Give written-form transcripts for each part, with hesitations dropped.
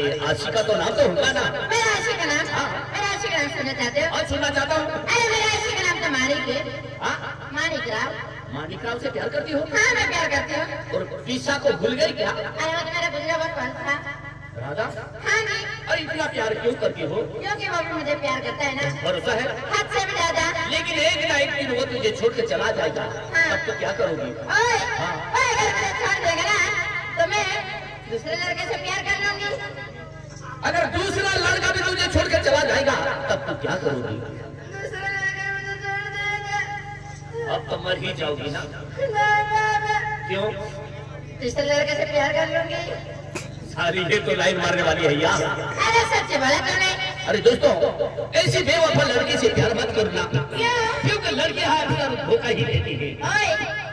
अरे आशिका तो नाम तो होगा ना। मेरा आशिक का नाम? मेरा आशिक का नाम सुनना चाहते हो? और सुनना चाहता हूँ। अरे मेरा आशिक का नाम तो मानिक है। मानिक राव। मानिक राव से प्यार करती हो? हाँ मैं प्यार करती हूँ। और पीसा को भूल गई क्या? अरे वो तो मेरा गुजरा बहुत कौन था। राधा? हाँ जी। अरे इतना प्यार क्यों करती हो? क्योंकि वो भी मुझे प्यार करता है ना। भरोसा है? हद से भी ज्यादा। लेकिन एक ना एक दिन वो तुझे छोड़ के चला जाएगा। तब तो क्या करोगी? अगर मुझे छोड़ देगा ना तो मैं दूसरे लड़के से प्यार कर लूंगी। अगर दूसरा लड़का भी तुझे छोड़ के चला जाएगा तब तो क्या करोगी? दूसरा लड़का मुझे छोड़ देगा। अब तो मर ही जाओगी ना। क्यों? दूसरे लड़के से प्यार कर लूंगी। सारी ये तो लाइन मारने वाली है यार। अरे सच्चे बोला तूने। अरे दोस्तों, ऐसी बेवफा लड़की से प्यार मत करना। क्यों? क्योंकि लड़की अक्सर धोखा ही देती है। ओए,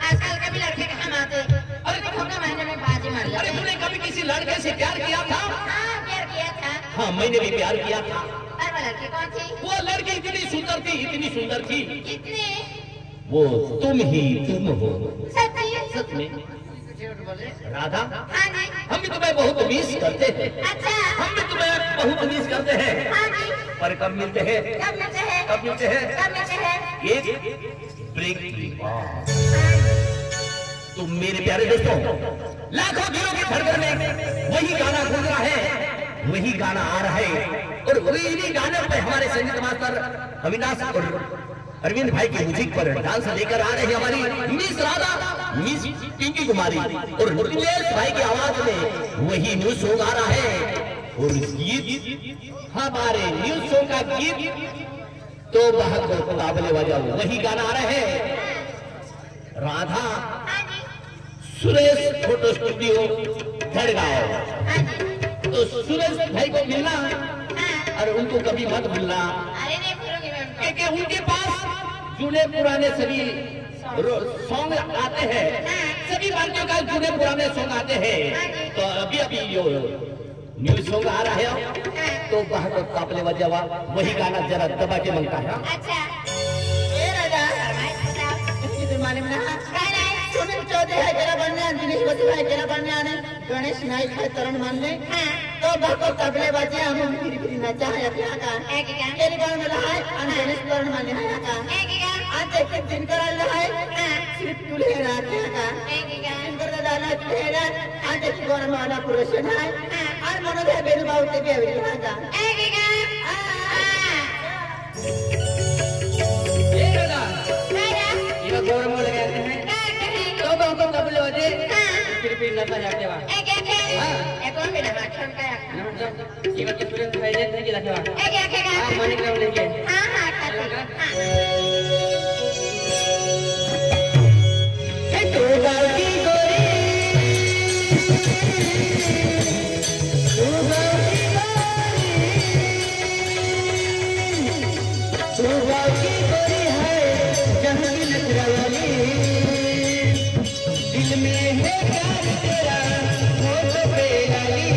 आजकल कभी लड़के कहाँ मारते? अरे तो धोखा मारने में बाजी मार जाते। अरे तूने कभी किसी लड़के से प्यार किया था? हाँ प्यार किया था। हाँ मैंने भी प्यार किया था। और वो लड़की कौन थी? वो लड़की इतनी सुंदर थी, इतनी सुंदर थी। कितनी? वो तुम ही तुम हो। सच्ची? सच में? झूठ बोल रहे? राधा, हाँ जी। हम भी तुम्हें बहुत मिस करते हैं। अच्छा। हम भी तुम्हें बहुत मिस करते हैं। हाँ जी। पर कब मिलते हैं? कब मिलते हैं? कब मिलते हैं? कब मिलते हैं? एक ब्रेक के बाद। तुम मेरे प्यारे दोस्तों, लाखों दिलों की धड़कन में वही गाना गूंज रहा है, वही गाना आ रहा है और वही गाने पे हमारे संगीत मास्टर अविनाश और अरविंद भाई की म्यूजिक पर डांस लेकर आ रहे हैं हमारी मिस राधा, मिस पिंकी कुमारी और नीलेश भाई की आवाज में वही न्यू सॉन्ग आ रहा है और गीत हमारे न्यू सॉन्ग का गीत तो बहुत काबिले बजाओ वही गाना आ रहा है। Radha Suresh photo studio Dhadgaon. तो सुरेश भाई को मिलना और उनको कभी मत भूलना। अरे नहीं भूलूंगी मैं उनको। क्योंकि उनके पास जुने पुराने सभी सॉन्ग आते हैं, सभी बाल्टियों का जुने पुराने सॉन्ग आते हैं। तो अभी अभी जो न्यू सॉन्ग आ रहा है तो बहुत काबिले बजावा वही गाना जरा दबा के बनता है। अच्छा ये राजा मालूम ना सुनील चौधरी है जरा बनने दिनेश बती है जरा बनने आने गणेश नाइक है तरण मानने तो बहुत तबले बजे हम फिर फिर नचा है अपना का तेरी गांव में रहा है अन गणेश तरण मानने है का आज एक दिन कर रहा है सिर्फ तुले रात का दिन कर दादा तुले रात आज एक गौर माला पुरुषन है और मनोज है बेनु बाबू ते भी है का ये राजा ये गौर मोड़ कहते हैं तो तबले बजे फिर फिर नचा जाते वा हां कौन भी ना खन का ये बच्चे पूरे खाई जाते कि रखेवा हां मानिक राव लेके हां हां खाते ए तो गाड़ी गोरी तो गाड़ी गोरी है जहां की नजरवाली दिल में है प्यार तेरा होठ पे लाली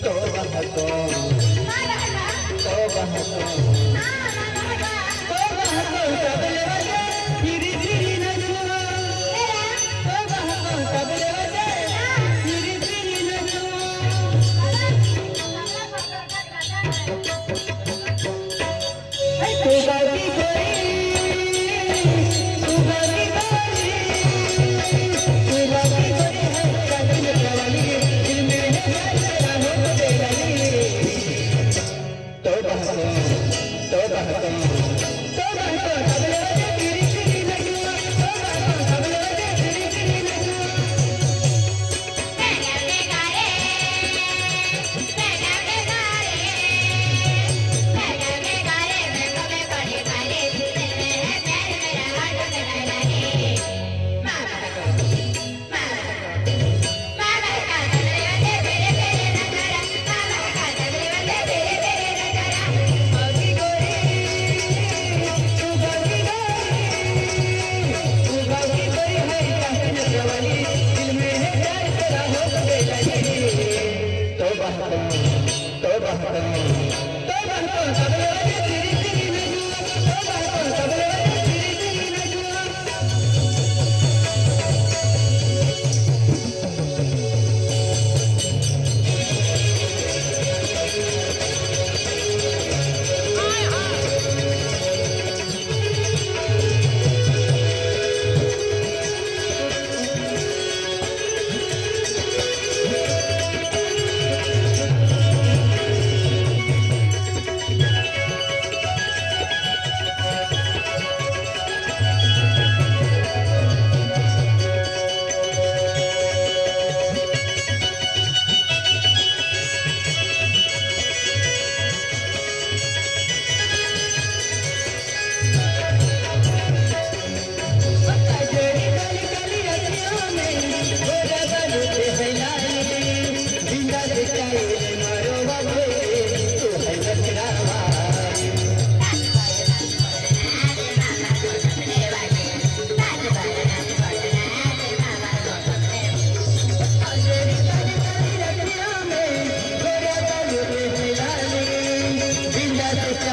तो बहको तबले बजे धीरे धीरे नचो तो बहको तबले बजे धीरे धीरे नचो तो गाड़ी गोरी तो